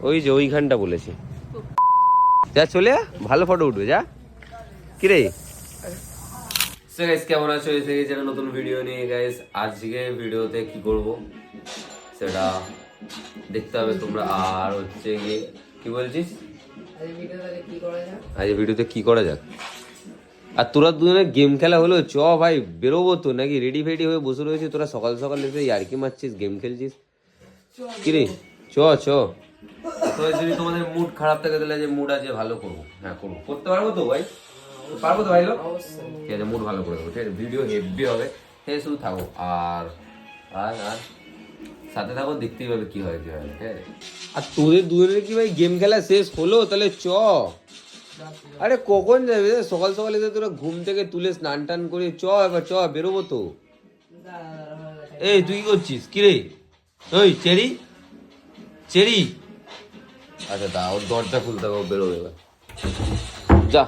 ওই যে ওইখানটা বলেছি। যা চলে ভালো ফটো উঠবে যা। কিরে সো গাইস কেমন আছো? এসে গেছে একটা নতুন ভিডিও নিয়ে গাইস। আজকে ভিডিওতে কি করব সেটা দেখতে হবে তোমরা। আর হচ্ছে গিয়ে কি বলছিস আজ ভিডিওতে কি করা যাক। আর তোরা দুজনে গেম খেলা হলো, চ ভাই বেরোবো তো নাকি? রেডি ফেডি হয়ে বসে রয়েছিস তোরা, সকাল সকাল এসে ইয়ার্কি মারছিস, গেম খেলছিস। কিরে চ চ। তো যদি তোমাদের মুড খারাপ থাকে তাহলে যে মুড আছে ভালো করবো, হ্যাঁ করবো, করতে পারবো তো ভাই? পারবো তো ভাই লোক? ঠিক আছে, মুড ভালো করে দেবো, ঠিক আছে? ভিডিও হেভি হবে, ঠিক আছে? শুধু থাকো আর আর আর সাথে থাকো, দেখতেই পাবে কি হয় কি হয়, ঠিক আছে? আর তোদের দুজনের কি ভাই গেম খেলা শেষ হলো? তাহলে চ। আরে কখন যাবে? সকাল সকাল এসে তোরা ঘুম থেকে তুলে স্নান টান করে চ, এবার চ বেরোবো তো। এই তুই কি করছিস? কিরে ওই চেরি চেরি, আচ্ছা তা ওর দরজা খুলতে হবে, ও বেরোবে এবার। যা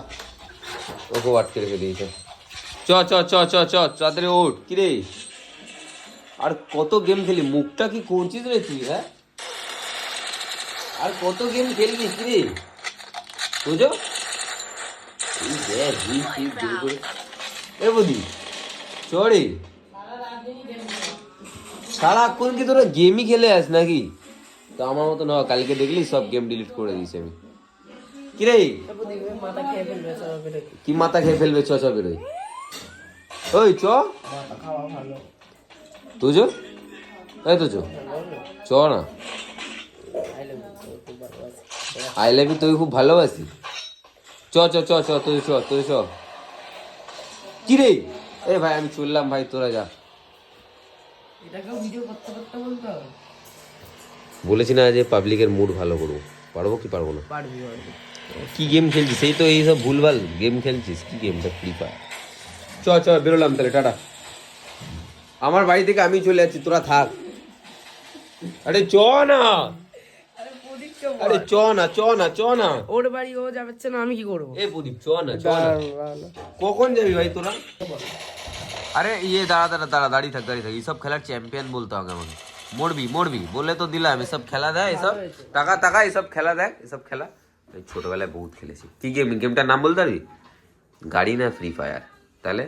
ওকে আটকে রেখে দিয়েছে। চ চ চ চ চ তাড়াতাড়ি ওঠ। কিরে আর কত গেম খেলি? মুখটা কি করছিস রে তুই? হ্যাঁ আর কত গেম খেলবি? কিরে বুঝো এ বদি চড়ে সারাক্ষণ কি তোরা গেমই খেলে আস নাকি? তো আমার মতো না, কালকে দেখলি সব গেম ডিলিট করে দিয়েছি আমি। কিরে কি মাথা খেয়ে ফেলবে? চ চ বেরোই। ওই চ তুজো, এই তো চ না। আই লাভ ইউ তুই খুব ভালোবাসি। চ চ চ চ তুই চ তুই চ। কি রে এ ভাই আমি চললাম ভাই, তোরা যা। বলেছি না যে পাবলিকের মুড ভালো করবো। পারবো কি পারবো না? কি গেম খেলছিস? সেই তো এইসব ভুলভাল গেম খেলছিস। কি গেমটা? Free fire. চ চ বেরোলাম তাহলে, টাটা। আমার বাড়ি থেকে আমি চলে যাচ্ছি, তোরা থাক। আরে চ না, আরে চ না চ না চ না। ওর বাড়ি ও যাচ্ছে না, আমি কি করবো? এ প্রদীপ চ না চ না। কখন যাবি ভাই তোরা? আরে ইয়ে দাঁড়া দাঁড়া দাঁড়া, দাঁড়িয়ে থাক দাঁড়িয়ে থাক। এইসব খেলার চ্যাম্পিয়ন বলতে হবে আমাকে। মরবি মরবি বলে তো দিলাম। এসব খেলা দেয়, এসব টাকা টাকা এসব খেলা দেয়, এসব খেলা ছোটবেলায় বহুত খেলেছি। কি গেম? গেমটার নাম বলতে পারবি? গাড়ি না ফ্রি ফায়ার? তাহলে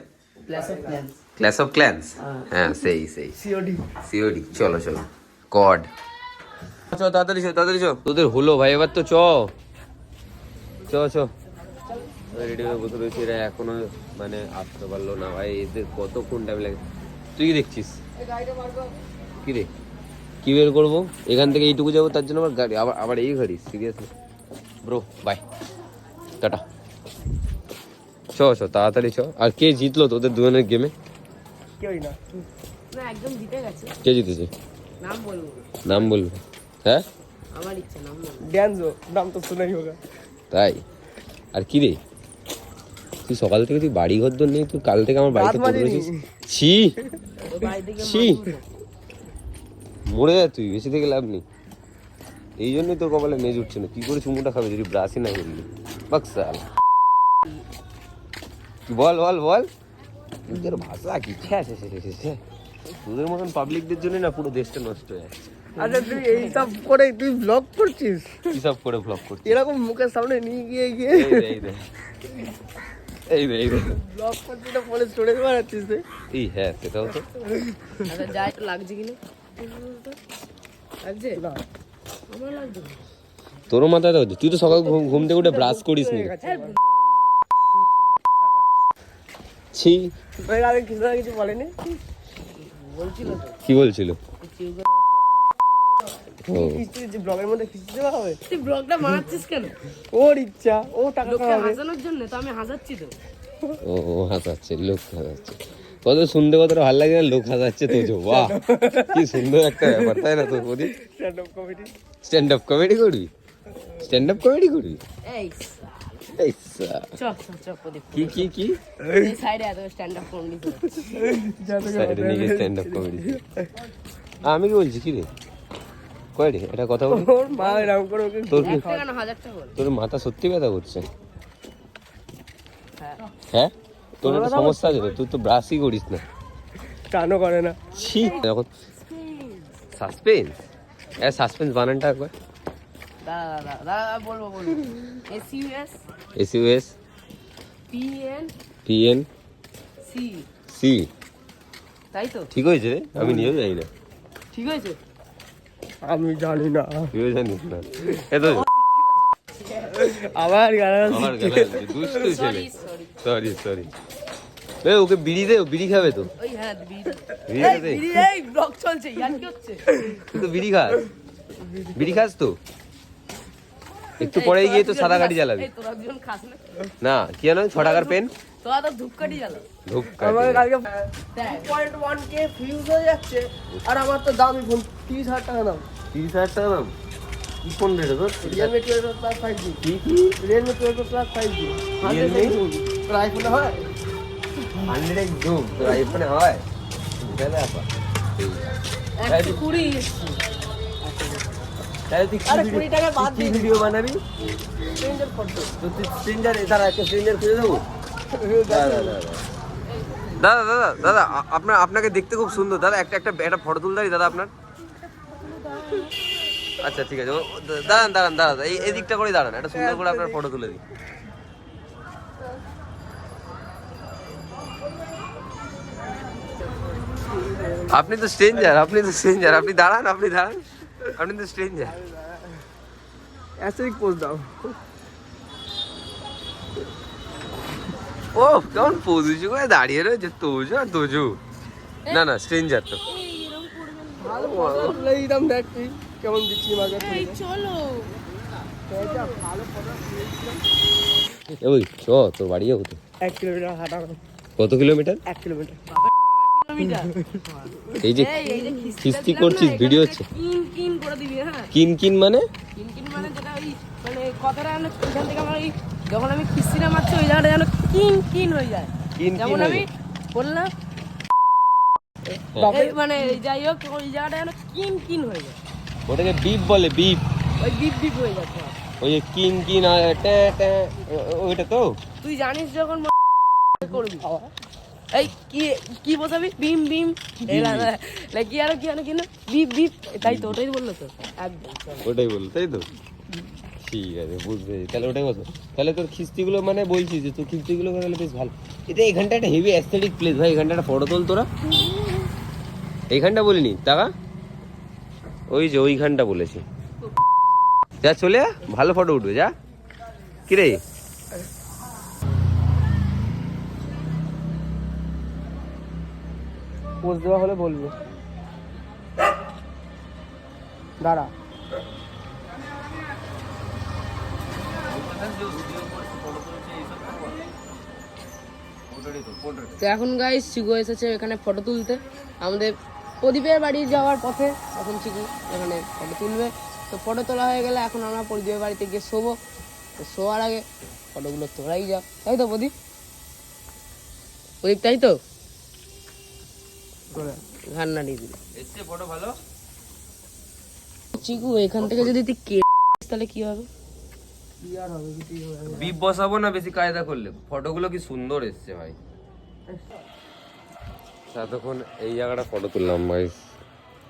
ক্ল্যাশ অফ ক্ল্যান্স। হ্যাঁ সেই সেই সিওডি। চলো চলো কড চ তাড়াতাড়ি চ তাড়াতাড়ি চ। তোদের হলো ভাই এবার তো চ চ চ। রেডি হয়ে বসে রয়েছি, এরা এখনো মানে আসতে পারলো না ভাই। এদের কতক্ষণ টাইম লাগে? তুই কি দেখছিস? কি রে কি বের করবো? এখান থেকে এইটুকু যাবো, তার জন্য আবার গাড়ি, আবার আবার এই গাড়ি? Seriously bro by, tata. চ চ তাড়াতাড়ি চ। আর কে জিতলো তোদের দুজনের গেমে? কেউই না, একদম জিতে গেছে। কে জিতেছে? নাম বলবো? নাম বলবো? হ্যাঁ আমার ইচ্ছা নাম বলবো। ড্যান্সো নাম তো শোনাই হোগা। তাই? আর কি রে তুই সকাল থেকে তুই বাড়ি ঘর নেই, তুই কাল থেকে আমার বাড়িতে পড়ে রয়েছিস। ছি ছি, মরে যা তুই, বেশি থেকে লাভ নেই। এই জন্যই তোর কপালে মেজ উঠছে না। কি করে চুমুটা খাবে যদি ব্রাশই না করলি? বাক্সাল কি বল বল বল। তোদের ভাষা কি? তোদের মতন পাবলিকদের জন্য না পুরো দেশটা নষ্ট হয়ে যাচ্ছে। আচ্ছা তুই এইসব করে তুই ব্লগ করছিস? কি সব করে ব্লগ করছিস? এরকম মুখের সামনে নিয়ে গিয়ে এই রে ব্লগ করছিস না, ফোনে স্টোরেজ বানাচ্ছিস রে? এই হ্যাঁ সেটাও তো। আচ্ছা যাই তো, লাগছে কিনা লাগছে না? আমার লাগছে না। তোরও মাথায় দাও। তুই তো সকাল ঘুম থেকে উঠে ব্রাশ করিস নি। ছি আগে কিছু বলেনি, বলছিল তো। কি বলছিল? ব্লগের মধ্যে খিস্তি দেওয়া হবে। তুই ব্লগটা বানাচ্ছিস কেন? ওর ইচ্ছা, ও টাকা হাসানোর জন্য তো। আমি হাসাচ্ছি তো। ও হাসাচ্ছে, লোক হাসাচ্ছে। কত শুনতে কতটা ভালো লাগে না? লোক হাসাচ্ছে তো যে, বাহ কি সুন্দর একটা ব্যাপার, তাই না? তোর প্রতি স্ট্যান্ড আপ কমেডি করবি? স্ট্যান্ড আপ কমেডি করবি? এই এই কি কি কি সাইডে এত স্ট্যান্ড আপ কমেডি, সাইডে নিয়ে স্ট্যান্ড আপ কমেডি। আমি কি বলছি? কি রে কয় রে এটা কথা বলি? ওর মা এরকম করে ওকে তোর কি 1000 টাকা বল। তোর মাথা সত্যি ব্যথা করছে? হ্যাঁ তোর একটা সমস্যা আছে তো, তুই তো ব্রাশই করিস না। টানো করে না। ছি, এখন সাসপেন্স। সাসপেন্স বানানটা একবার দাদা বলবো SUS SUS PN C তাই তো ঠিক হয়েছে রে? আমি নিজেও জানি না। ঠিক হয়েছে আমি জানি না তুইও জানিস না? এত আবার গালা আমার গালে দুষ্টু ছেলে। সরি ওকে বিড়ি দে, ও বিড়ি খাবে তো। ওই হ্যাঁ বিড়ি দে। এই ব্লগ চলছে ইয়ার কি হচ্ছে তুই তো বিড়ি খাস তো? একটু পরে গিয়ে তো সাদা গাড়ি চালাবি। এই তোরা দুজন খাস না না কি জানো, 6 টাকার পেন তোরা তো ধূপকাঠি জ্বালা ধূপকাঠি। আমার কালকে 2.1k ফিউজ হয়ে যাচ্ছে আর আমার তো দামি ফোন 30,000 টাকা দাম 30,000 টাকা দাম। কি ফোন রে তোর? Realme 12 Plus 5G কি Realme 12 Plus 5G তোর আইফোনে হয় 100x জুম তোর আইফোনে হয়? তাহলে আপা 120 তাহলে তুই আরে 20 টাকা বাদ কি দে ভিডিও বানাবি? স্ট্রেঞ্জার ফটো তো তুই স্ট্রেঞ্জার তারা একটা স্ট্রেঞ্জার খুঁজে দেবো। দাদা আপনাকে দেখতে খুব সুন্দর দাদা, একটা ফটো তুলতে দাদা আপনার। আচ্ছা ঠিক আছে, দাঁড়ান দাদা, এই দিকটা করে দাঁড়ান, একটা সুন্দর করে আপনার ফটো তুলে দিই। আপনি তো স্ট্রেঞ্জার, আপনি দাঁড়ান, আপনি তো স্ট্রেঞ্জার। অ্যাসিড পোজ দাও ও কেমন পৌঁছু করে দাঁড়িয়ে রয়েছে, তোজু না স্ট্রেঞ্জার তো। ভালো ফটো তুলে দিতাম, দেখ তুই কেমন দিচ্ছি মাঝে চলো ভালো ফটো ওই তোর বাড়ি যাবো তো। 1 কিলোমিটার হাঁটা কত কিলোমিটার? 1 কিলোমিটার এই যে কিস্তি করছিস ভিডিও হচ্ছে। কিন করে দিবি হ্যাঁ কিন মানে মানে যেটা ওই মানে কথাটা যেন এখান থেকে আমার ওই যখন আমি কিস্তিটা মারছি ওই জায়গাটা যেন কিন হয়ে যায়, যেমন আমি বললাম মানে যাই হোক ওই জায়গাটা যেন কিন হয়ে যায়, ওটাকে বিপ বলে, বিপ। ওই বিপ হয়ে যাচ্ছে ওই কিন ওইটা তো তুই জানিস যখন করবি এই কি বোঝাবি বিম কি আর কি বিপ তাই তো ওটাই বললো তো একদম ওটাই বল, তাই তো ঠিক আছে বুঝতে পেরেছি। তাহলে ওটাই কথা, তাহলে তোর খিস্তিগুলো মানে বলছিস যে তোর খিস্তিগুলো তাহলে বেশ ভালো। এটা এখানটা একটা হেভি অ্যাস্থেটিক প্লেস ভাই, এখানটা একটা ফটো তোল তোরা। এইখানটা বলিনি টাকা, ওই যে ওইখানটা বলেছি। যা চলে আয়, ভালো ফটো উঠবে যা। কিরে পোজ দেওয়া হলে বলবো, দাঁড়া তো এখন গাইস চিকু এসেছে এখানে ফটো তুলতে আমাদের প্রদীপের বাড়ি যাওয়ার পথে। এখন চিকু এখানে ফটো তুলবে, তো ফটো তোলা হয়ে গেলে এখন আমরা প্রদীপের বাড়িতে গিয়ে শোবো। তো শোয়ার আগে ফটোগুলো তোলাই যা, তাই তো প্রদীপ? তাই তো ঘান্না দিয়ে দিল ফটো ভালো। চিকু এখান থেকে যদি তুই তাহলে কি হবে? বিপ বসাবো না বেশি কায়দা করলে। ফটোগুলো কি সুন্দর এসছে ভাই। তখন এই জায়গাটা ফটো তুললাম ভাই,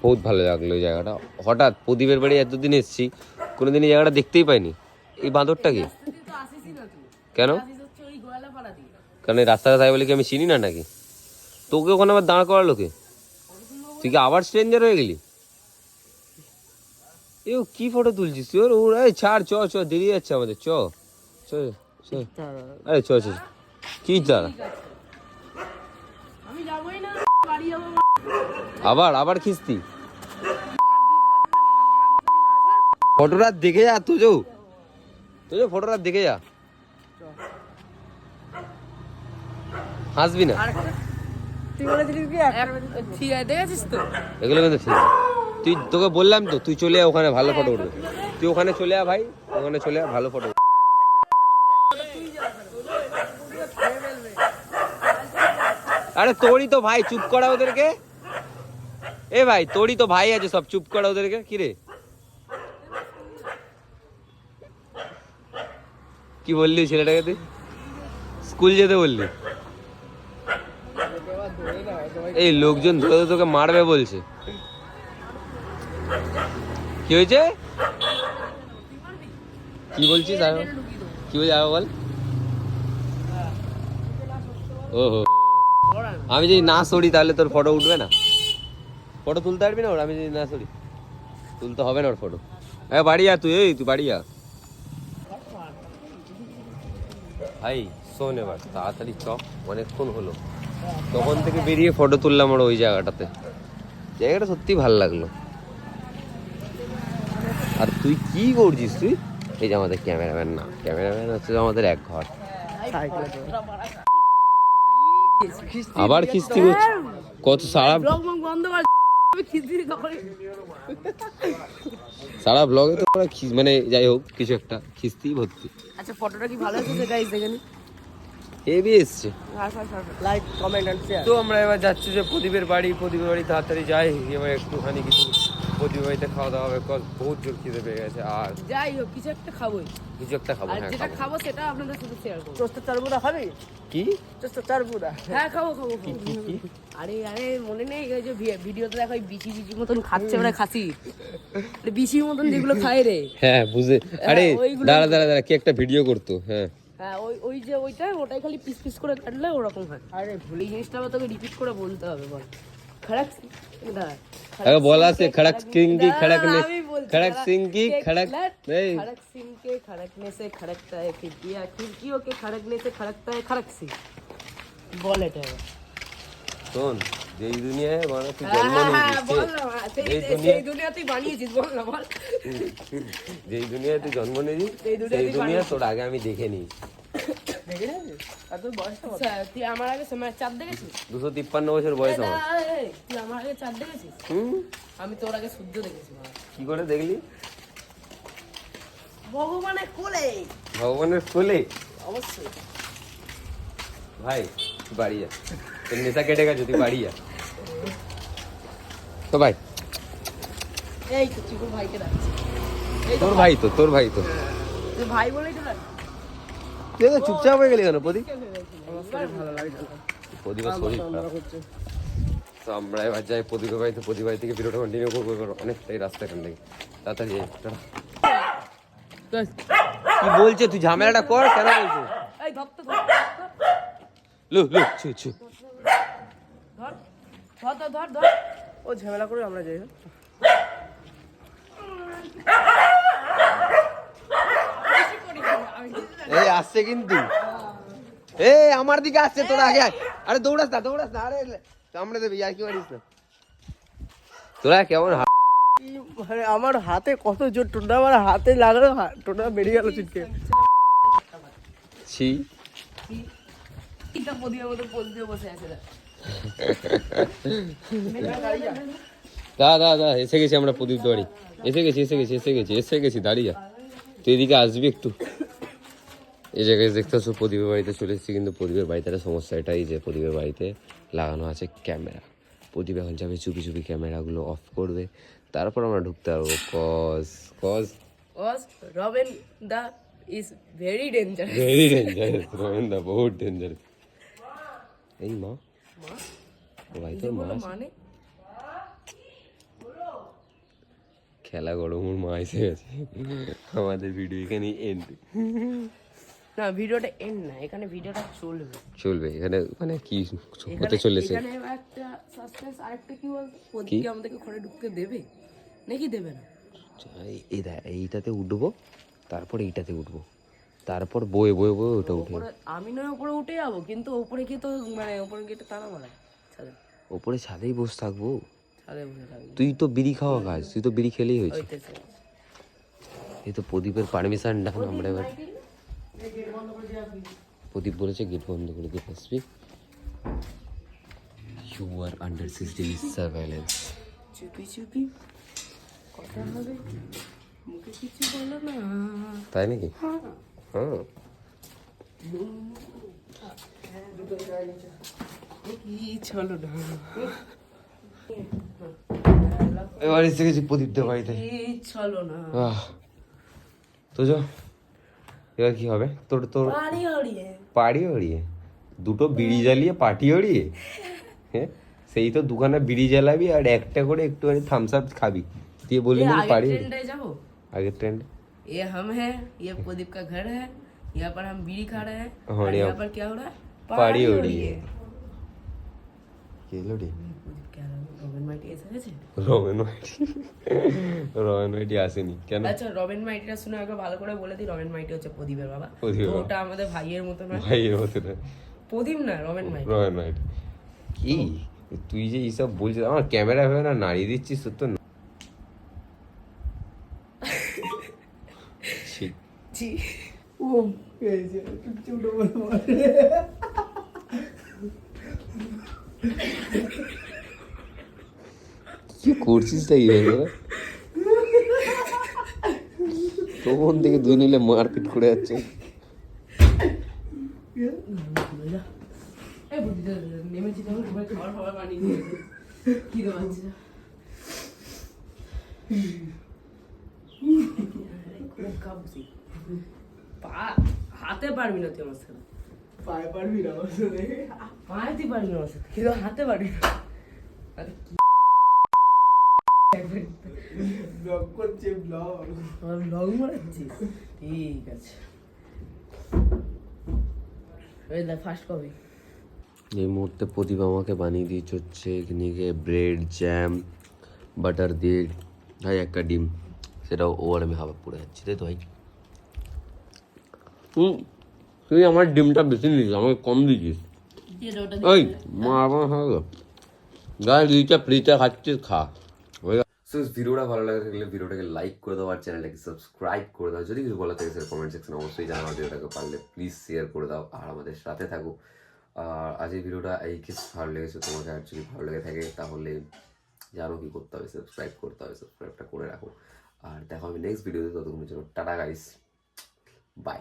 বহুত ভালো লাগলো এই জায়গাটা। হঠাৎ প্রদীপের বাড়ি এতদিন এসেছি, কোনোদিন এই জায়গাটা দেখতেই পাইনি। এই বাঁদরটা কি কেন? কারণ এই রাস্তাটা তাই বলে কি আমি চিনি না নাকি? তোকে ওখানে আবার দাঁড় করালো কে? তুই কি আবার স্ট্রেঞ্জার হয়ে গেলি? এ কি ফটো তুলছিস তুই? ওর ছাড়, চ দেরি যাচ্ছে আমাদের, চ আরে চ কি দাঁড়া, আবার খিস্তি। ফটোটা দেখে যা, তুজো ফটোটা দেখে যা, হাসবি না। ঠিক আছে দেখেছিস তো এগুলো কিন্তু ঠিক। তোকে বললাম তো, তুই চলে আয় ওখানে, ভালো ফটো উঠবে। তুই ওখানে চলে আয় ভাই, ওখানে চলে আয়, ভালো ফটো। আরে তোরই তো ভাই, চুপ করা ওদেরকে। এ ভাই তোরই তো ভাই আছে সব, চুপ করা ওদেরকে। কিরে কি বললি ছেলেটাকে? তুই স্কুল যেতে বললি? এই লোকজন ধরে তোকে মারবে বলছে। কি হয়েছে? কি বলছিস আর কি বলছিস আর বল। ওহো আমি যদি না সরি তাহলে তোর ফটো উঠবে না, ফটো তুলতে পারবি না ওর, আমি যদি না সরি তুলতে হবে না ওর ফটো। হ্যাঁ বাড়ি যা তুই, তুই বাড়ি যা ভাই। শোন এবার তাড়াতাড়ি চ, অনেকক্ষণ হলো তখন থেকে বেরিয়ে ফটো তুললাম ওর ওই জায়গাটাতে, জায়গাটা সত্যি ভালো লাগলো। আর তুই কি করছিস তুই? এই যে আমাদের ক্যামেরাম্যান, না ক্যামেরাম্যান হচ্ছে আমাদের এক ঘর, আবার খিস্তি করছে কত সারা সারা ব্লগে তো মানে যাই হোক কিছু একটা খিস্তি ভর্তি। আচ্ছা ফটোটা কি ভালো এসেছে গাইস দেখেন, হেভি এসছে। Like comment and share. তো আমরা এবার যাচ্ছি যে প্রদীপের বাড়ি তাড়াতাড়ি যাই, এবার একটুখানি কিছু প্রদীপের বাড়িতে খাওয়া দাওয়া হবে, বহুত জোর খিদে পেয়ে গেছে। আর যাই হোক কিছু একটা খাবোই, কিছু একটা খাবো। আর হ্যাঁ যেটা খাবো। খাবো সেটা আপনাদের সাথে শেয়ার করব। টোস্টেড চারপুরা খাবি? কি টোস্টেড চারপুরা? হ্যাঁ খাবো। আরে মনে নেই এই যে ভিডিওতে দেখো বিচি মতন খাচ্ছে ওরা, খাসি বিচির মতন যেগুলো খায় রে। হ্যাঁ বুঝে। আরে দাঁড়া কি একটা ভিডিও করতো। হ্যাঁ হ্যাঁ ওই যে ওটাই খালি পিস করে কাটলে ওরকম হয়। আরে ভুলি জিনিসটা আবার তোকে রিপিট করে বলতে হবে, বল। খড়ক আগে বলা আছে খড়ক সিং কি খড়কনে, খড়ক সিং কি খড়ক नहीं, खड़क सिंह के खड़कने से खड़कता है खिड़कियां, खिड़कियों के खड़कने से खड़कता है खड़क सिंह। বল এটা শোন যেই দুনিয়ায় মানে তুই জন্ম নিয়েছিস, বল না সেই দুনিয়াতেই বানিয়েছিস, বল না বল। যেই দুনিয়ায় তুই জন্ম নিয়েছিস সেই দুনিয়া তোর আগে আমি দেখে নিই। দেখে নিয়েছিস? আর তোর বয়সটা কত? তুই আমার আগে সময় চাঁদ দেখেছিস? 253 বছর বয়স আমার। তুই আমার আগে চাঁদ দেখেছিস? আমি তোর আগে সূর্য দেখেছি। কি করে দেখলি? ভগবানের কোলে। ভগবানের কোলে? অবশ্যই। ভাই তুই বাড়ি যা, তোর নেশা কেটে গেছে, তুই বাড়ি যা। তো ভাই এই তো চিকুর ভাইকে ডাকছি। তোর ভাই তো তুই ভাই বলেই তো ডাকছি। তুই তো চুপচাপ হয়ে গেলি কেন প্রদীপ? ভালো লাগে না। প্রদীপের শরীর খারাপ। তো আমরা এবার যাই প্রদীপের বাড়িতে, প্রদীপ বাড়ি থেকে ভিডিওটা কন্টিনিউ করবো, এবার অনেকটাই রাস্তা এখান থেকে, তাড়াতাড়ি যাই। কি বলছে তুই? ঝামেলাটা কর, কেন বলছিস? এই ধর তো, লু ছু ধর। ও ঝামেলা করে আমরা যাই। এই আসছে কিন্তু, এই আমার দিকে আসছে, তোরা আগে আয়। আরে দৌড়াস না, আরে কামড়ে দেবে, আর কি পারিস না তোরা। কেমন মানে আমার হাতে কত জোর টোনা, আমার হাতে লাগলো, টোনা বেরিয়ে গেল চিটকে। ছি এটা পদিয়ার মতো পোজ দিয়ে বসে আছে। দা এসে গেছি আমরা প্রদীপ বাড়ি, এসে গেছি দাঁড়িয়ে। তুই এদিকে আসবি একটু। এই জায়গায় দেখতে পাচ্ছ প্রদীপের বাড়িতে চলে এসেছি, কিন্তু প্রদীপের বাড়িতে একটা সমস্যা এটাই যে প্রদীপের বাড়িতে লাগানো আছে ক্যামেরা। প্রদীপ এখন যাবে চুপি ক্যামেরাগুলো অফ করবে, তারপর আমরা ঢুকতে পারবো। Cause Robin da is very dangerous, Robin da বহুত ডেঞ্জারাস। এই মা ও ভাই তোর মা মানে খেলা গরম, ওর মা এসে গেছে। আমাদের ভিডিও এখানে এন্ড। না ভিডিওটা এন্ড না, এখানে ভিডিওটা চলবে। এখানে মানে কি হতে চলেছে? এখানে একটা সাসপেন্স, আরেকটা কি বলতো, প্রদীপ আমাদেরকে ঘরে ঢুকতে দেবে নাকি দেবে না? এইটাতে উঠবো, তারপর এইটাতে উঠবো, তারপর বয়ে ওটা উঠে। আমি নয় উপরে উঠে যাবো, কিন্তু উপরে গিয়ে তো মানে উপরে গিয়ে টানা মারা ছাদে, ওপরে ছাদেই বসে থাকবো। ছাদে বসে থাকবো। তুই তো বিড়ি খাওয়া খাস, তুই তো বিড়ি খেলেই হয়েছে। এই তো প্রদীপের পারমিশন ডান, আমরা এবার প্রদীপ বলেছে গেট বন্ধ করে দিয়ে আসবি। You are under system surveillance. চুপি কথা হবে, মুখে কিছু বলো না। তাই নাকি? হ্যাঁ চলো না। এবার এসে গেছি প্রদীপদের বাড়িতে। চলো না। তো যা, এবার কি হবে? তোর পাড়ি হড়িয়ে দুটো বিড়ি জ্বালিয়ে পাটি হড়িয়ে, হ্যাঁ সেই তো দুখানা বিড়ি জ্বালাবি আর একটা করে একটুখানি থামস আপ খাবি, দিয়ে বললি পাড়ি। যাবো আগের ট্রেন্ড ये हम हैं, ये प्रदीप का घर है, यहाँ पर हम बीड़ी खा रहे हैं और और यहाँ यहाँ पर क्या हो रहा है? পাড়ি हो रही উড়িয়ে है। কি হলো রে প্রদীপ क्या রবিন মাইটি এসে গেছে? রমেন ভাইটি আসেনি কেন আচ্ছা রবিন মাইটিটা শুনে আগে ভালো করে বলে দিই, রবিন মাইটি হচ্ছে প্রদীপের বাবা। প্রদীপের তো বাবা। ওটা আমাদের ভাইয়ের মতো নয়, ভাইয়ের মতো না প্রদীপ না রবিন মাইটি। রমেন ভাইটি কি তুই যে এইসব বলছিস আমার ক্যামেরা ভেবে না নাড়িয়ে দিচ্ছিস তোর তো ছি, জি কি করছিস তাই তখন থেকে দুই নিলে মারপিট করে যাচ্ছে এই বুদ্ধিটা নেমেছি তখন তোমার খাবার খাবার বানিয়ে দিয়েছে, কি দেওয়াচ্ছে খুব কাঁপছি। হাতে পারবি না তুই আমার সাথে, পায়ে পারবি না আমার সাথে পায়ে তুই পারবি না আমার সাথে, কিন্তু হাতে পারবি না। আরে কি ব্লগ করছে ব্লগ ব্লগ মারাচ্ছিস? ঠিক আছে, ফার্স্ট কপি। এই মুহূর্তে প্রদীপ আমাকে বানিয়ে দিয়েছে হচ্ছে এখানে গিয়ে ব্রেড জ্যাম বাটার দিয়ে ভাই একটা ডিম সেটাও ও আর আমি হাওয়া পড়ে যাচ্ছি তাই তো ভাই তুই আমার ডিমটা বেশি নিয়েছিস আমাকে কম দিয়েছিস ওই মা আমার হবে গায়ে দুইটা ফ্রিতে খাচ্ছিস খা সো ভিডিওটা ভালো লাগে থাকলে ভিডিওটাকে লাইক করে দাও আর চ্যানেলটাকে সাবস্ক্রাইব করে দাও যদি কিছু বলার থাকে স্যার কমেন্ট সেকশনে অবশ্যই জানাও ভিডিওটাকে পারলে প্লিজ শেয়ার করে দাও আর আমাদের সাথে থাকো আর আজ এই ভিডিওটা এই কিছু ভালো লেগেছে তোমাকে আর যদি ভালো লেগে থাকে তাহলে জানো কি করতে হবে সাবস্ক্রাইব করতে হবে সাবস্ক্রাইবটা করে রাখো আর দেখা হবে নেক্সট ভিডিওতে ততক্ষণের জন্য টাটা গাইস বাই